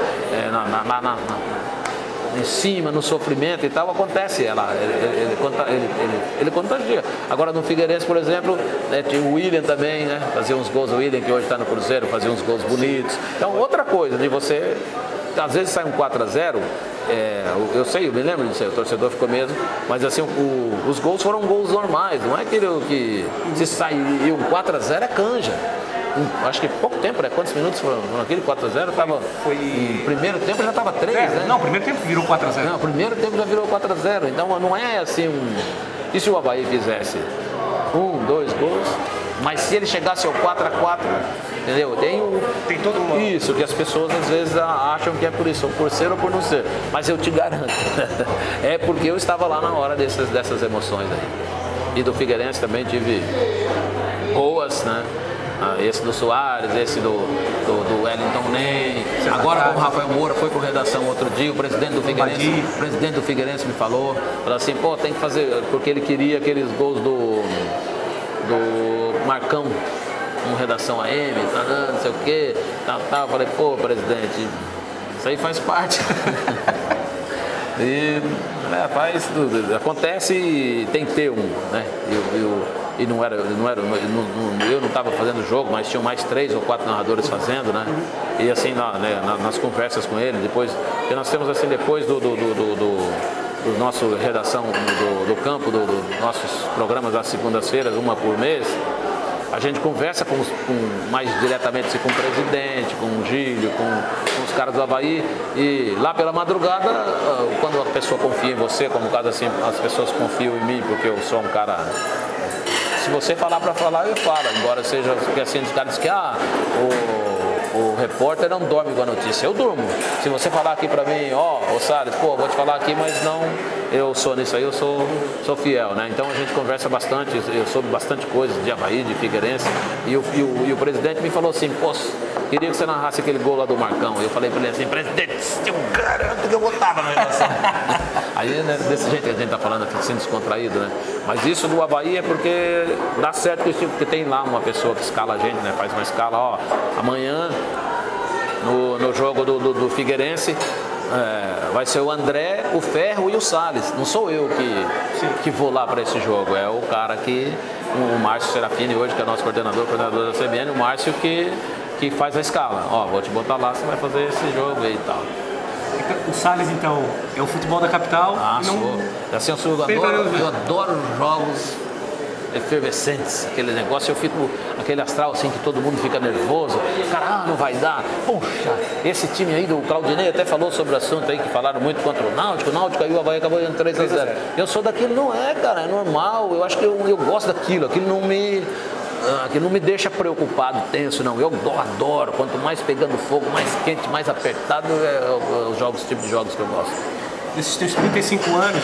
em cima, no sofrimento e tal, acontece. Ele contagia. Agora no Figueirense, por exemplo, tinha o William também, né? Fazia uns gols, o William que hoje está no Cruzeiro, fazia uns gols bonitos. Então outra coisa de você, às vezes sai um 4-0, eu sei, eu me lembro disso aí, o torcedor ficou mesmo, mas assim, os gols foram gols normais, não é aquele que se sair um 4-0 é canja. Acho que pouco tempo, né? Quantos minutos foram aquele 4-0? Em primeiro tempo já estava 3, né? Não, primeiro tempo virou 4-0. Não, primeiro tempo já virou 4-0. Então não é assim E se o Avaí fizesse 1, 2 gols, mas se ele chegasse ao 4-4, entendeu? Tem todo mundo. Isso, que as pessoas às vezes acham que é por isso, ou por ser ou por não ser. Mas eu te garanto, é porque eu estava lá na hora dessas emoções aí. E do Figueirense também tive boas, né? Esse do Soares, esse do Wellington Ney. Agora com o Rafael Moura, foi por redação outro dia, o presidente do Figueirense me falou assim, pô, tem que fazer, porque ele queria aqueles gols do Marcão, com redação AM, não sei o que, tal. Falei, pô, presidente, isso aí faz parte. Faz tudo. Acontece e tem que ter né? E eu não estava fazendo o jogo, mas tinham mais 3 ou 4 narradores fazendo, né? E assim, nas conversas com ele, depois, porque nós temos assim, depois do nosso redação do campo, dos nossos programas às segundas-feiras, uma por mês, a gente conversa mais diretamente com o presidente, com o Gílio, com os caras do Avaí, e lá pela madrugada, quando a pessoa confia em você, como no caso assim, as pessoas confiam em mim, porque eu sou um cara... Se você falar para falar, eu falo, embora seja porque assim, os caras dizem que o repórter não dorme com a notícia, eu durmo. Se você falar aqui para mim, ô Salles, pô, vou te falar aqui, mas não, eu sou nisso aí, eu sou fiel, né? Então a gente conversa bastante, eu soube bastante coisa de Avaí, de Figueirense, e o presidente me falou assim, pô, queria que você narrasse aquele gol lá do Marcão. Eu falei para ele assim, presidente, eu garanto que eu botava na redação. Aí, né, desse jeito que a gente tá falando aqui, assim, descontraído, né? Mas isso do Avaí é porque dá certo porque tem lá uma pessoa que escala a gente, né? Faz uma escala, ó, amanhã No jogo do Figueirense, vai ser o André, o Ferro e o Salles. Não sou eu que vou lá para esse jogo, é o cara o Márcio Serafini hoje, que é nosso coordenador da CBN, o Márcio que faz a escala. Ó, vou te botar lá, você vai fazer esse jogo aí e tal. O Salles, então, é o futebol da capital? Assim, eu adoro jogos efervescentes, aquele negócio, eu fico aquele astral assim que todo mundo fica nervoso, cara, não vai dar, poxa, esse time aí do Claudinei até falou sobre o assunto aí, que falaram muito contra o Náutico, aí o Avaí acabou dando 3-0. Eu sou daquilo, não é, cara, é normal, eu acho que eu gosto daquilo, aquilo não me deixa preocupado, tenso, não. Eu adoro, quanto mais pegando fogo, mais quente, mais apertado, os tipos de jogos que eu gosto. Desses teus 35 anos,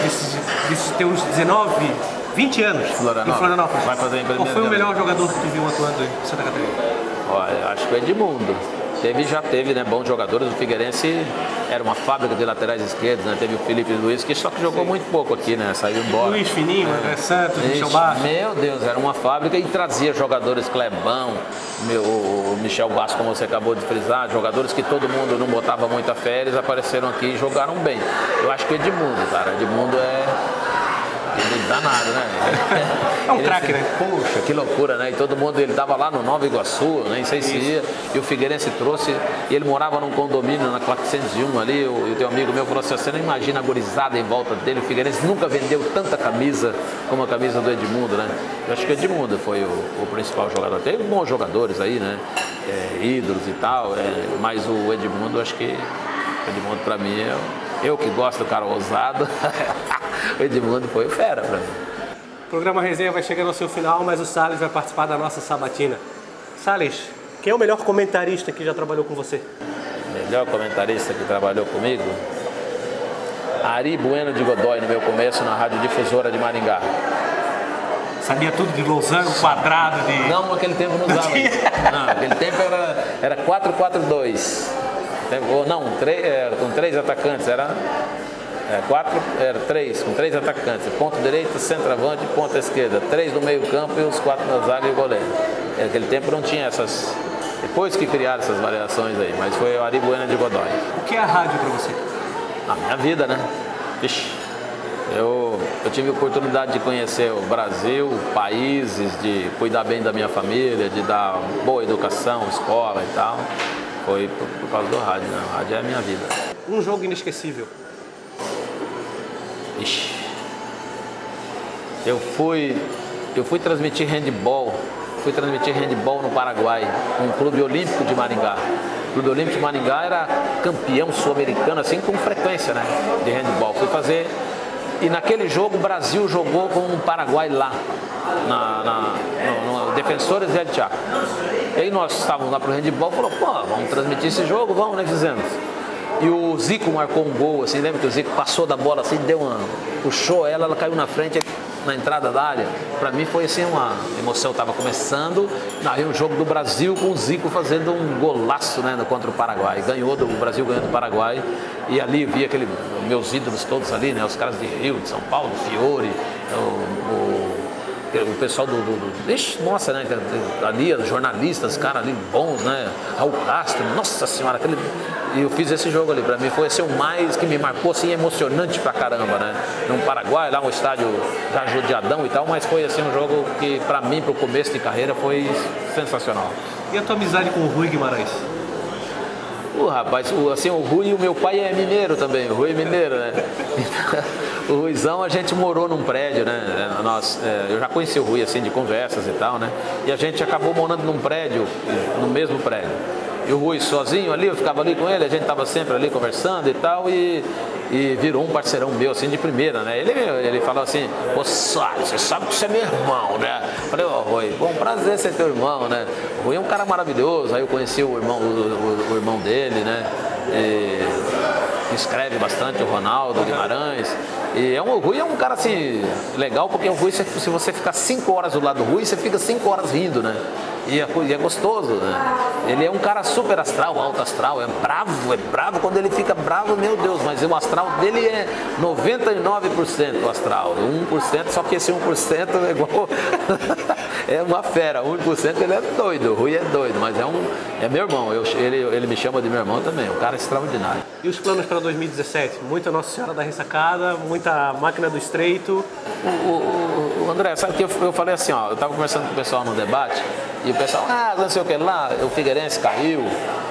desses teus 19, 20 anos em Florianópolis, vai fazer qual foi o melhor jogador que tu viu atuando em Santa Catarina? Olha, acho que o Edmundo. Já teve, né, bons jogadores. O Figueirense era uma fábrica de laterais esquerdos, né? Teve o Felipe Luiz, que só que jogou muito pouco aqui, né? Saiu embora. Luiz Fininho, André Santos, Michel Bastos. Meu Deus, era uma fábrica e trazia jogadores Clebão, o Michel Bastos, como você acabou de frisar, jogadores que todo mundo não botava muita fé, eles apareceram aqui e jogaram bem. Eu acho que o Edmundo, cara, Edmundo ele danado, né? É um craque, né? Puxa, que loucura, né? E todo mundo, ele tava lá no Nova Iguaçu, nem sei se ia, e o Figueirense trouxe, e ele morava num condomínio na 401 ali, e o teu amigo meu falou assim, você não imagina a gorizada em volta dele, o Figueirense nunca vendeu tanta camisa como a camisa do Edmundo, né? Eu acho que o Edmundo foi o principal jogador. Teve bons jogadores aí, né? Ídolos e tal, mas o Edmundo, acho que o Edmundo pra mim eu que gosto do cara ousado, o Edmundo foi o fera pra mim. O programa Resenha vai chegando ao seu final, mas o Salles vai participar da nossa sabatina. Salles, quem é o melhor comentarista que já trabalhou com você? Melhor comentarista que trabalhou comigo? Ari Bueno de Godoy, no meu começo na Rádio Difusora de Maringá. Sabia tudo de losango, quadrado, de... Não, naquele tempo não usava isso. Não, naquele tempo era 4-4-2. Não, com 3 atacantes, era 3, com 3 atacantes, ponto direito, centroavante, ponta esquerda, 3 no meio campo e os 4 na zaga e o goleiro. Naquele tempo não tinha essas, depois que criaram essas variações aí, mas foi o Ari Bueno de Godoy. O que é a rádio para você? A minha vida, né? Ixi, eu tive a oportunidade de conhecer o Brasil, países, de cuidar bem da minha família, de dar boa educação, escola e tal. Foi por causa do rádio, né? O rádio é a minha vida. Um jogo inesquecível? Ixi. Eu fui transmitir handball. Fui transmitir handball no Paraguai, no Clube Olímpico de Maringá. O Clube Olímpico de Maringá era campeão sul-americano, assim, com frequência, né? De handball. Fui fazer... E naquele jogo o Brasil jogou com o Paraguai lá, no Defensores del Chaco. E aí nós estávamos lá pro handball, falou, pô, vamos transmitir esse jogo, vamos, né, fizemos. E o Zico marcou um gol, assim, lembra que o Zico passou da bola assim, puxou ela caiu na frente, na entrada da área. Para mim foi assim uma emoção, estava começando, aí um jogo do Brasil com o Zico fazendo um golaço, né, contra o Paraguai. O Brasil ganhou do Paraguai, e ali eu vi meus ídolos todos ali, né, os caras de Rio, de São Paulo, Fiore, o pessoal Ixi, nossa, né? Ali, os jornalistas, caras ali bons, né? Raul Castro, nossa senhora, e eu fiz esse jogo ali, pra mim foi assim, o mais que me marcou, assim, emocionante pra caramba, né? No Paraguai, lá um estádio já judiadão e tal, mas foi assim um jogo que pra mim, pro começo de carreira, foi sensacional. E a tua amizade com o Rui Guimarães? Rapaz, o Rui, o meu pai é mineiro também, o Rui é mineiro, né? O Ruizão, a gente morou num prédio, né? Eu já conheci o Rui, assim, de conversas e tal, né? E a gente acabou morando num prédio, no mesmo prédio. E o Rui sozinho ali, eu ficava ali com ele, a gente tava sempre ali conversando e tal, e virou um parceirão meu, assim, de primeira, né? Ele falou assim, ô Salles, você sabe que você é meu irmão, né? Falei, ó, Rui, bom, prazer ser teu irmão, né? O Rui é um cara maravilhoso, aí eu conheci o irmão dele, né? Escreve bastante, o Ronaldo Guimarães. E o Rui é um cara assim, legal, porque o Rui, se você ficar 5 horas do lado do Rui, você fica 5 horas rindo, né? E é gostoso, né? Ele é um cara super astral, alto astral, é bravo, quando ele fica bravo, meu Deus, mas o astral dele é 99% astral, 1%, só que esse 1% é igual, é uma fera, 1% ele é doido, o Rui é doido, mas é meu irmão, ele me chama de meu irmão também, um cara extraordinário. E os planos para 2017? Muita Nossa Senhora da Ressacada, muita Máquina do Estreito. O André, sabe que eu falei assim, ó, eu estava conversando com o pessoal no debate, e o pessoal, não sei o que lá, o Figueirense caiu,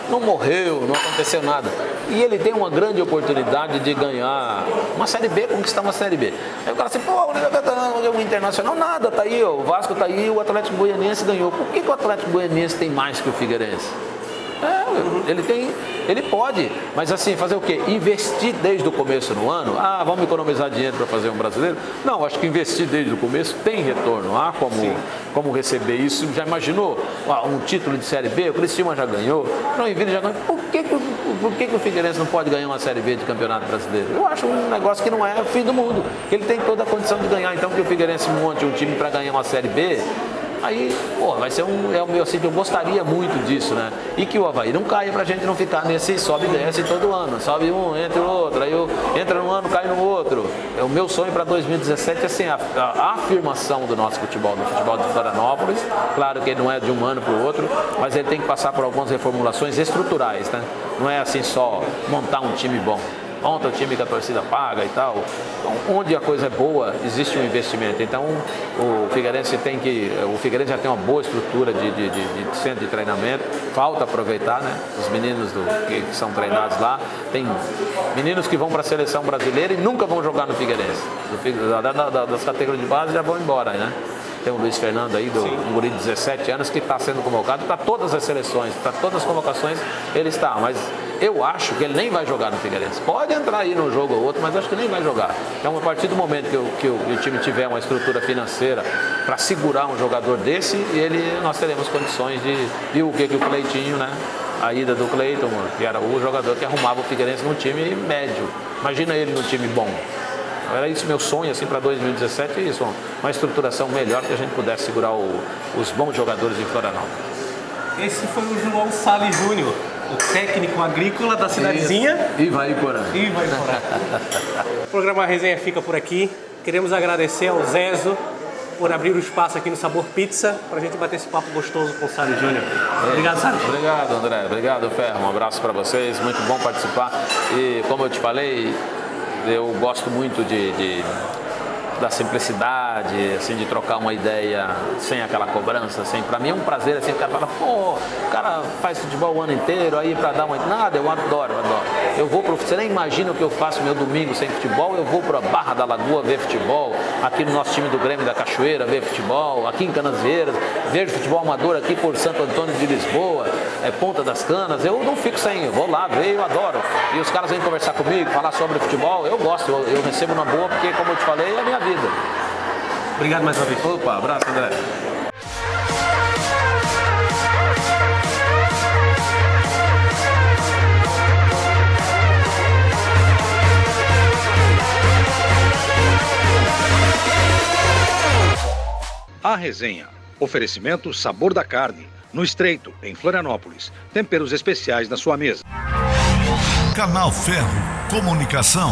não morreu, não aconteceu nada. E ele tem uma grande oportunidade de ganhar uma Série B, conquistar uma Série B. Aí o cara assim, o Internacional nada, tá aí, o Vasco tá aí, o Atlético Goianiense ganhou. Por que o Atlético Goianiense tem mais que o Figueirense? Ele pode, mas assim, fazer o quê? Investir desde o começo no ano? Vamos economizar dinheiro para fazer um brasileiro? Não, acho que investir desde o começo tem retorno. Como receber isso? Já imaginou? Um título de Série B? O Criciúma já ganhou, o Joinville já ganhou. Por que o Figueirense não pode ganhar uma Série B de Campeonato Brasileiro? Eu acho um negócio que não é o fim do mundo, que ele tem toda a condição de ganhar. Então que o Figueirense monte um time para ganhar uma Série B, aí, vai ser eu gostaria muito disso, né? E que o Avaí não caia pra gente não ficar nesse sobe e desce todo ano. Sobe um, entra o outro, aí entra num ano, cai no outro. O meu sonho para 2017 é assim, a afirmação do nosso futebol, do futebol de Florianópolis. Claro que não é de um ano para o outro, mas ele tem que passar por algumas reformulações estruturais, né? Não é assim só montar um time bom. Monta o time que a torcida paga e tal. Então, onde a coisa é boa, existe um investimento. Então, o Figueirense já tem uma boa estrutura de centro de treinamento. Falta aproveitar, né? Os meninos que são treinados lá. Tem meninos que vão para a seleção brasileira e nunca vão jogar no Figueirense. Das categorias de base já vão embora, né? Tem o Luiz Fernando aí, um guri de 17 anos, que está sendo convocado para todas as seleções, para todas as convocações ele está, mas eu acho que ele nem vai jogar no Figueirense. Pode entrar aí num jogo ou outro, mas acho que nem vai jogar. Então, a partir do momento que o time tiver uma estrutura financeira para segurar um jogador desse, nós teremos condições de o que o Cleitinho, né? A ida do Cleiton, que era o jogador que arrumava o Figueirense no time médio. Imagina ele no time bom. Era isso meu sonho assim para 2017, isso, uma estruturação melhor que a gente pudesse segurar os bons jogadores em Florianópolis. Esse foi o João Salles Júnior, o técnico agrícola da cidadezinha. Ivaiporã. O programa Resenha fica por aqui. Queremos agradecer ao Zezo por abrir o espaço aqui no Sabor Pizza para a gente bater esse papo gostoso com o Salles Júnior. Obrigado, Salles. Obrigado, André. Obrigado, Ferro. Um abraço para vocês. Muito bom participar. E como eu te falei, eu gosto muito da simplicidade, assim, de trocar uma ideia sem aquela cobrança, assim. Pra mim é um prazer, assim, o cara fala, o cara faz futebol o ano inteiro, aí pra dar uma... Nada, eu adoro. Você nem imagina o que eu faço meu domingo sem futebol, eu vou pra Barra da Lagoa ver futebol, aqui no nosso time do Grêmio da Cachoeira ver futebol, aqui em Canasvieiras, vejo futebol amador aqui por Santo Antônio de Lisboa, Ponta das Canas, eu não fico sem, eu vou lá ver, eu adoro. E os caras vêm conversar comigo, falar sobre futebol, eu gosto, eu recebo na boa, porque como eu te falei, é a minha vida. Obrigado mais uma vez. Opa, abraço, André. A Resenha. Oferecimento Sabor da Carne. No Estreito, em Florianópolis. Temperos especiais na sua mesa. Canal Ferro Comunicação.